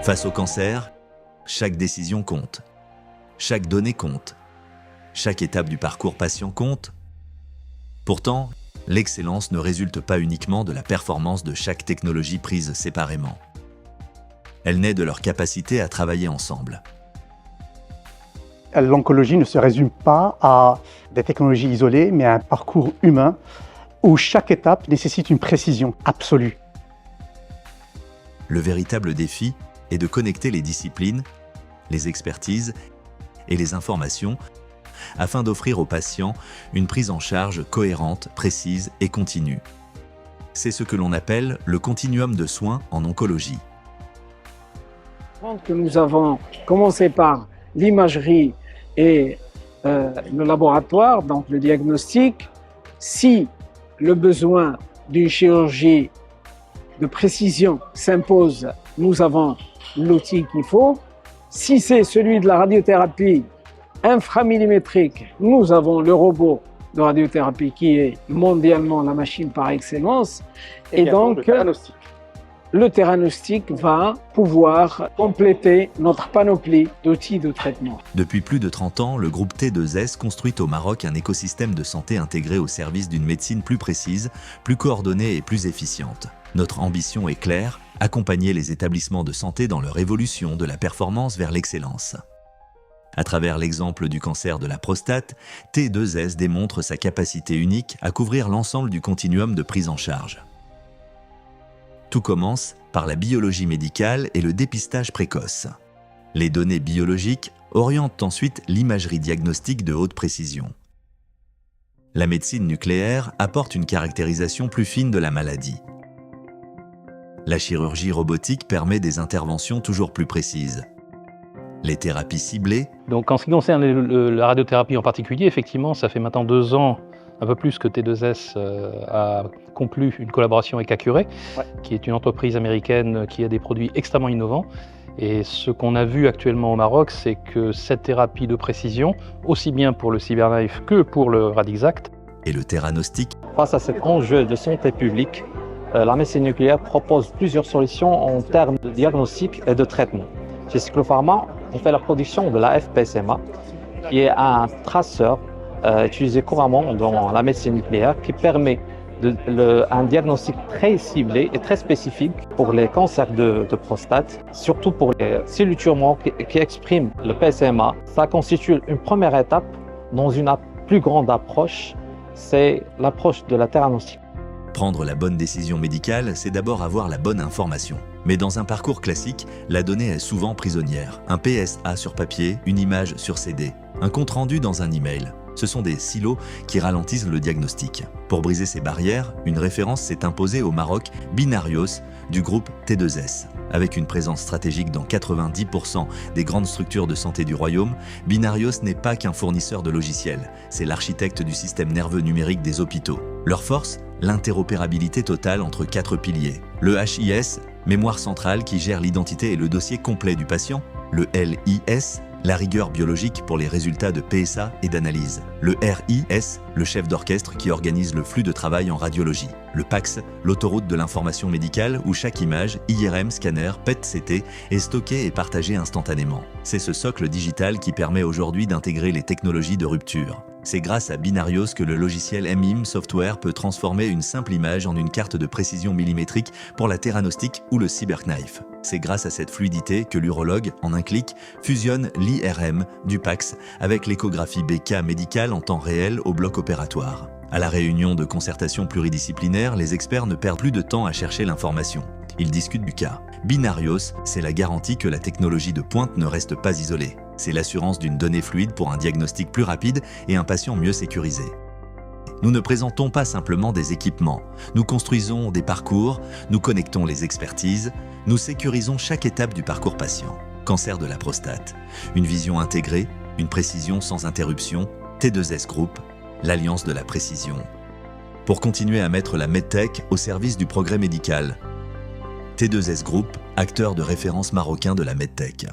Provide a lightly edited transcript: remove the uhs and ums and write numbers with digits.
Face au cancer, chaque décision compte. Chaque donnée compte. Chaque étape du parcours patient compte. Pourtant, l'excellence ne résulte pas uniquement de la performance de chaque technologie prise séparément. Elle naît de leur capacité à travailler ensemble. L'oncologie ne se résume pas à des technologies isolées, mais à un parcours humain où chaque étape nécessite une précision absolue. Le véritable défi est de connecter les disciplines, les expertises et les informations afin d'offrir aux patients une prise en charge cohérente, précise et continue. C'est ce que l'on appelle le continuum de soins en oncologie. Que nous avons commencé par l'imagerie et le laboratoire, donc le diagnostic. Si le besoin d'une chirurgie de précision s'impose, nous avons l'outil qu'il faut. Si c'est celui de la radiothérapie inframillimétrique, nous avons le robot de radiothérapie qui est mondialement la machine par excellence. Et donc, le theranostic va pouvoir compléter notre panoplie d'outils de traitement. Depuis plus de 30 ans, le groupe T2S construit au Maroc un écosystème de santé intégré au service d'une médecine plus précise, plus coordonnée et plus efficiente. Notre ambition est claire, accompagner les établissements de santé dans leur évolution de la performance vers l'excellence. À travers l'exemple du cancer de la prostate, T2S démontre sa capacité unique à couvrir l'ensemble du continuum de prise en charge. Tout commence par la biologie médicale et le dépistage précoce. Les données biologiques orientent ensuite l'imagerie diagnostique de haute précision. La médecine nucléaire apporte une caractérisation plus fine de la maladie. La chirurgie robotique permet des interventions toujours plus précises. Les thérapies ciblées. Donc en ce qui concerne la radiothérapie en particulier, effectivement, ça fait maintenant 2 ans, un peu plus que T2S a conclu une collaboration avec Accuray, qui est une entreprise américaine qui a des produits extrêmement innovants. Et ce qu'on a vu actuellement au Maroc, c'est que cette thérapie de précision, aussi bien pour le CyberKnife que pour le Radixact, et le theranostic. Face à cet enjeu de santé publique, la médecine nucléaire propose plusieurs solutions en termes de diagnostic et de traitement. Chez Cyclopharma, on fait la production de la FPSMA, qui est un traceur utilisé couramment dans la médecine nucléaire qui permet un diagnostic très ciblé et très spécifique pour les cancers de prostate, surtout pour les cellules tumeurs qui expriment le PSMA. Ça constitue une première étape dans une plus grande approche, c'est l'approche de la theranostic. Prendre la bonne décision médicale, c'est d'abord avoir la bonne information. Mais dans un parcours classique, la donnée est souvent prisonnière. Un PSA sur papier, une image sur CD, un compte-rendu dans un email. Ce sont des silos qui ralentissent le diagnostic. Pour briser ces barrières, une référence s'est imposée au Maroc, Binarios, du groupe T2S. Avec une présence stratégique dans 90% des grandes structures de santé du royaume, Binarios n'est pas qu'un fournisseur de logiciels, c'est l'architecte du système nerveux numérique des hôpitaux. Leur force, l'interopérabilité totale entre 4 piliers. Le HIS, mémoire centrale qui gère l'identité et le dossier complet du patient. Le LIS, la rigueur biologique pour les résultats de PSA et d'analyse. Le RIS, le chef d'orchestre qui organise le flux de travail en radiologie. Le PACS, l'autoroute de l'information médicale où chaque image, IRM, scanner, PET-CT est stockée et partagée instantanément. C'est ce socle digital qui permet aujourd'hui d'intégrer les technologies de rupture. C'est grâce à Binarios que le logiciel MIM Software peut transformer une simple image en une carte de précision millimétrique pour la theranostic ou le CyberKnife. C'est grâce à cette fluidité que l'urologue, en un clic, fusionne l'IRM du PACS avec l'échographie BK médicale en temps réel au bloc opératoire. À la réunion de concertation pluridisciplinaire, les experts ne perdent plus de temps à chercher l'information. Ils discutent du cas. Binarios, c'est la garantie que la technologie de pointe ne reste pas isolée. C'est l'assurance d'une donnée fluide pour un diagnostic plus rapide et un patient mieux sécurisé. Nous ne présentons pas simplement des équipements, nous construisons des parcours, nous connectons les expertises, nous sécurisons chaque étape du parcours patient. Cancer de la prostate, une vision intégrée, une précision sans interruption, T2S Group, l'alliance de la précision. Pour continuer à mettre la MedTech au service du progrès médical, T2S Group, acteur de référence marocain de la MedTech.